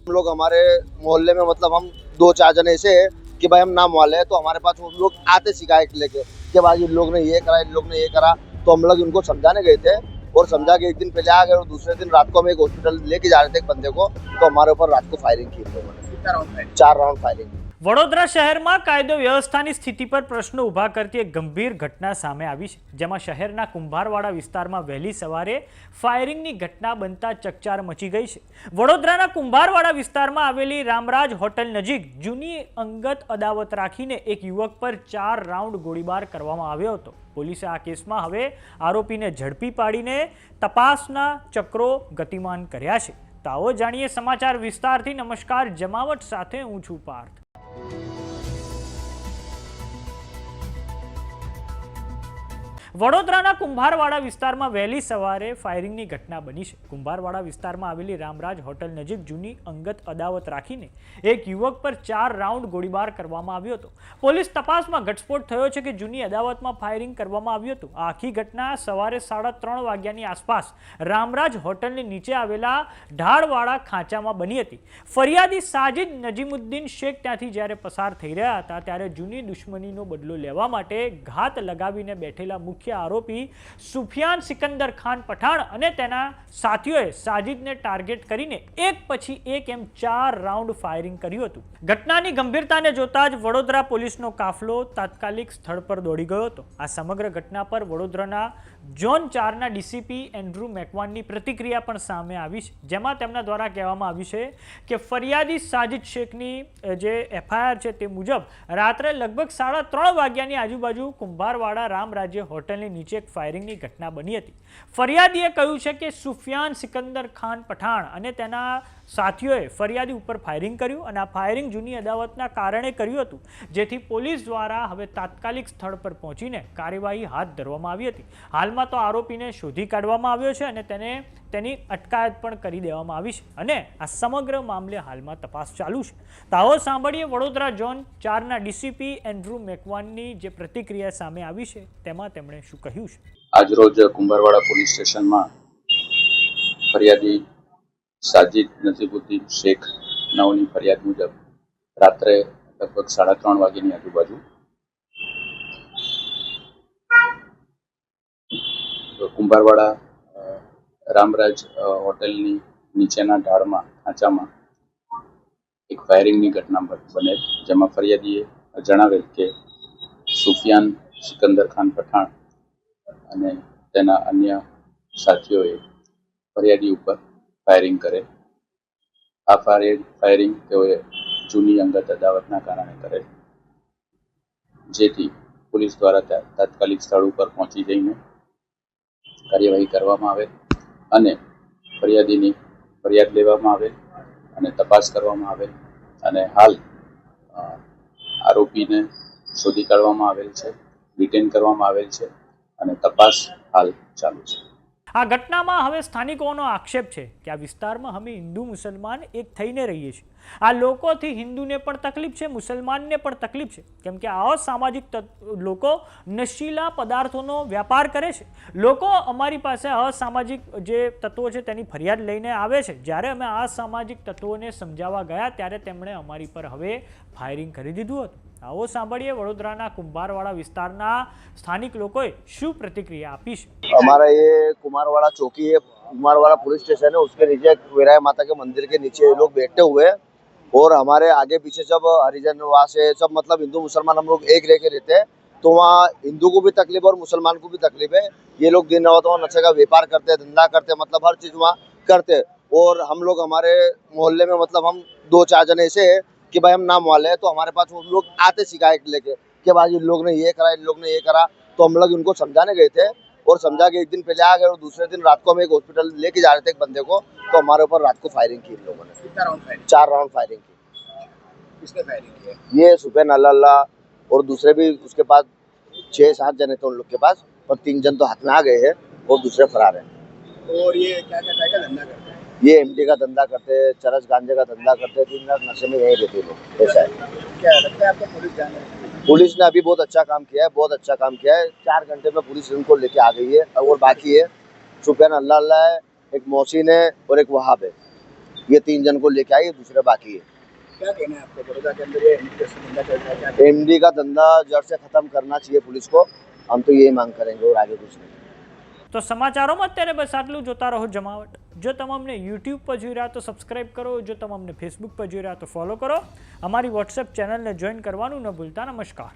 हम लोग हमारे मोहल्ले में मतलब हम 2-4 जने ऐसे हैं कि भाई हम नाम वाले हैं, तो हमारे पास वो लोग आते शिकायत लेके कि भाई इन लोग ने ये करा, इन लोग ने ये करा। तो हम लोग इनको समझाने गए थे और समझा के एक दिन पहले आ गए और दूसरे दिन रात को हम एक हॉस्पिटल लेके जा रहे थे एक बंदे को, तो हमारे ऊपर रात को फायरिंग की इन लोगों ने। कितना round firing? 4 round firing. Vadodara શહેરમાં કાયદો વ્યવસ્થાની સ્થિતિ પર પ્રશ્નો ઊભા કરતી એક ગંભીર ઘટના સામે આવી છે, જેમાં શહેરના કુંભારવાડા વિસ્તારમાં વહેલી સવારે ફાયરિંગની ઘટના બનતા ચકચાર મચી ગઈ છે। વડોદરાના કુંભારવાડા વિસ્તારમાં આવેલી રામરાજ હોટલ નજીક જૂની અંગત અદાવત રાખીને એક યુવક પર 4 રાઉન્ડ ગોળીબાર કરવામાં આવ્યો હતો। પોલીસે આ કેસમાં હવે આરોપીને ઝડપી પાડીને તપાસના ચક્રો ગતિમાન કર્યા છે। તો આવો જાણીએ સમાચાર વિસ્તારથી। નમસ્કાર, જમાવટ સાથે હું છું પાર્થ। વડોદરાના કુંભારવાડા વિસ્તારમાં વહેલી સવારે ફાયરિંગની ઘટના બની છે। કુંભારવાડા વિસ્તારમાં આવેલી રામરાજ હોટલ નજીક જૂની અંગત અદાવત રાખીને એક યુવક પર 4 રાઉન્ડ ગોળીબાર કરવામાં આવ્યો હતો। પોલીસ તપાસમાં ઘટસ્ફોટ થયો છે કે જૂની અદાવતમાં ફાયરિંગ કરવામાં આવ્યું હતું। આ આખી ઘટના સવારે 3:30 વાગ્યાની આસપાસ રામરાજ હોટલની નીચે આવેલા ઢાળવાળા ખાંચામાં બની હતી। ફરિયાદી સાજિદ નજીમુદ્દીન શેખ ત્યાંથી જ્યારે પસાર થઈ રહ્યા હતા ત્યારે જૂની દુશ્મનીનો બદલો લેવા માટે ઘાત લગાવીને બેઠેલા મુખ્ય આરોપી સુફિયાન સિકંદર ખાન પઠાણ અને તેના સાથીઓએ સાજિદને ટાર્ગેટ કરીને એક પછી એક એમ 4 રાઉન્ડ ફાયરિંગ કર્યું હતું। ઘટનાની ગંભીરતાને જોતા જ વડોદરા પોલીસનો કાફલો તાત્કાલિક સ્થળ પર દોડી ગયો હતો। આ સમગ્ર ઘટના પર વડોદરાના ઝોન 4ના ડીસીપી એન્ડ્રુ મેકવાનની પ્રતિક્રિયા પણ સામે આવી છે, જેમાં તેમના દ્વારા કહેવામાં આવ્યું છે કે ફરિયાદી સાજિદ શેખની જે એફઆઈઆર છે તે મુજબ રાત્રે લગભગ 3:30 વાગ્યાની આજુબાજુ કુંભારવાડા રામરાજ્ય હોટલની નીચે એક ફાયરિંગની ઘટના બની હતી। ફરિયાદીએ કહ્યું છે કે સુફિયાન સિકંદર ખાન પઠાણ અને તેના સાથીઓએ ફરિયાદી ઉપર ફાયરિંગ કર્યું અને આ ફાયરિંગ જૂની અદાવતના કારણે કર્યું હતું, જેથી પોલીસ દ્વારા હવે તાત્કાલિક સ્થળ પર પહોંચીને કાર્યવાહી હાથ ધરવામાં આવી હતી। હાલમાં તો આરોપીને શોધી કાઢવામાં આવ્યો છે અને તેની અટકાયત પણ કરી દેવામાં આવી છે અને આ સમગ્ર મામલે હાલમાં તપાસ ચાલુ છે। તો આવો સાંભળીએ વડોદરા ઝોન 4ના ડીસીપી એન્ડ્રુ મેકવાનની જે પ્રતિક્રિયા સામે આવી છે તેમાં તેમણે શું કહ્યું છે। આજરોજ કુંભારવાડા પોલીસ સ્ટેશનમાં ફરિયાદી સાજિદ નજીબુદ્દીન શેખ નવની ફરિયાદ મુજબ રાત્રે લગભગ 3:30 વાગ્યાની આજુબાજુ કુંભારવાડા રામરાજ હોટલની નીચેના ઢાળમાં ખાંચામાં એક ફાયરિંગની ઘટના બનેલ, જેમાં ફરિયાદીએ જણાવેલ કે સુફિયાન સિકંદર ખાન પઠાણ અને તેના અન્ય સાથીઓએ ફરિયાદી ઉપર ફાયરિંગ કરે। આ ફાયરિંગ તેઓએ જૂની અંગત અદાવતના કારણે કરેલ, જેથી પોલીસ દ્વારા તાત્કાલિક સ્થળ ઉપર પહોંચી જઈને કાર્યવાહી કરવામાં આવેલ અને ફરિયાદીની ફરિયાદ લેવામાં આવેલ અને તપાસ કરવામાં આવેલ અને હાલ આરોપીને શોધી કાઢવામાં આવેલ છે, ડિટેન કરવામાં આવેલ છે અને તપાસ હાલ ચાલુ છે। આ ઘટનામાં હવે સ્થાનિકોનો આક્ષેપ છે કે આ વિસ્તારમાં અમે હિન્દુ મુસલમાન એક થઈને રહીએ છીએ। આ લોકોથી હિન્દુને પણ તકલીફ છે, મુસલમાનને પણ તકલીફ છે, કેમ કે અસામાજિક લોકો નશીલા પદાર્થોનો વ્યાપાર કરે છે। લોકો અમારી પાસે અસામાજિક જે તત્વો છે તેની ફરિયાદ લઈને આવે છે। જ્યારે અમે અસામાજિક તત્વોને સમજાવવા ગયા ત્યારે તેમણે અમારી પર હવે ફાયરિંગ કરી દીધું હતું। આવો સાંભળીએ વડોદરાના કુંભારવાડા વિસ્તારના સ્થાનિક લોકોએ શું પ્રતિક્રિયા આપી છે। हमारा ये कुमारवाड़ा चौकी है, कुमारवाड़ा पुलिस स्टेशन है, उसके नीचे वीराय माता के मंदिर के नीचे ये लोग बैठे हुए हैं और हमारे आगे पीछे सब हरिजन निवास है, सब मतलब हिंदू मुसलमान हम लोग एक रह के रहते हैं। तो वहाँ हिंदू को भी तकलीफ और मुसलमान को भी तकलीफ है। ये लोग दिन रात वहाँ नशे का व्यापार करते हैं, धंधा करते हैं, मतलब हर चीज़ वहाँ करते हैं। और हम लोग हमारे मोहल्ले में मतलब हम 2-4 जने ऐसे हैं कि भाई हम नाम वाले हैं, तो हमारे पास वो लोग आते शिकायत लेके कि भाई इन लोग ने ये करा, इन लोग ने ये करा। तो हम लोग इनको समझाने गए थे और समझा के एक दिन पहले आ गए और दूसरे दिन रात को हम एक हॉस्पिटल लेके जा रहे थे एक बंदे को, तो हमारे ऊपर रात को फायरिंग की इन लोगों ने। कितना राउंड फायरिंग? 4 राउंड फायरिंग की। किसने फायरिंग किया? ये सुफियान अल्लाह और दूसरे भी उसके पास 6-7 जने थे उन लोग के पास, और 3 जन तो हाथ में आ गए हैं और दूसरे फरार हैं। और ये क्या क्या टाइप का धंधा करते हैं? ये एमडी का धंधा करते हैं, चरस गांजे का धंधा करते हैं, दिन रात नशे में यहीं रहते लोग। ऐसा है। क्या लगता है आपको पुलिस जाने? पुलिस ने अभी बहुत अच्छा काम किया है, बहुत अच्छा काम किया है। 4 घंटे में पुलिस इनको लेके आ गई है और बाकी है सुफियान अल्लाह है, एक मोहसिन है और एक वहाब है। ये 3 जन को लेके आई, दूसरे बाकी है। क्या कहना है आपको, बड़ौदा के अंदर ये एमडी का धंधा चल रहा है, क्या एमडी का धंधा जड़ से खत्म करना चाहिए पुलिस को, हम तो यही मांग करेंगे और आगे कुछ नहीं। તો સમાચારોમાં અત્યારે બસ આટલું. જોતા રહો જમાવટ. જો તમે અમને યુટ્યુબ પર જોઈ રહ્યા તો સબસ્ક્રાઇબ કરો, જો તમે અમને ફેસબુક પર જોઈ રહ્યા તો ફોલો કરો, અમારી વોટ્સએપ ચેનલને જોઈન કરવાનું ન ભૂલતા. નમસ્કાર.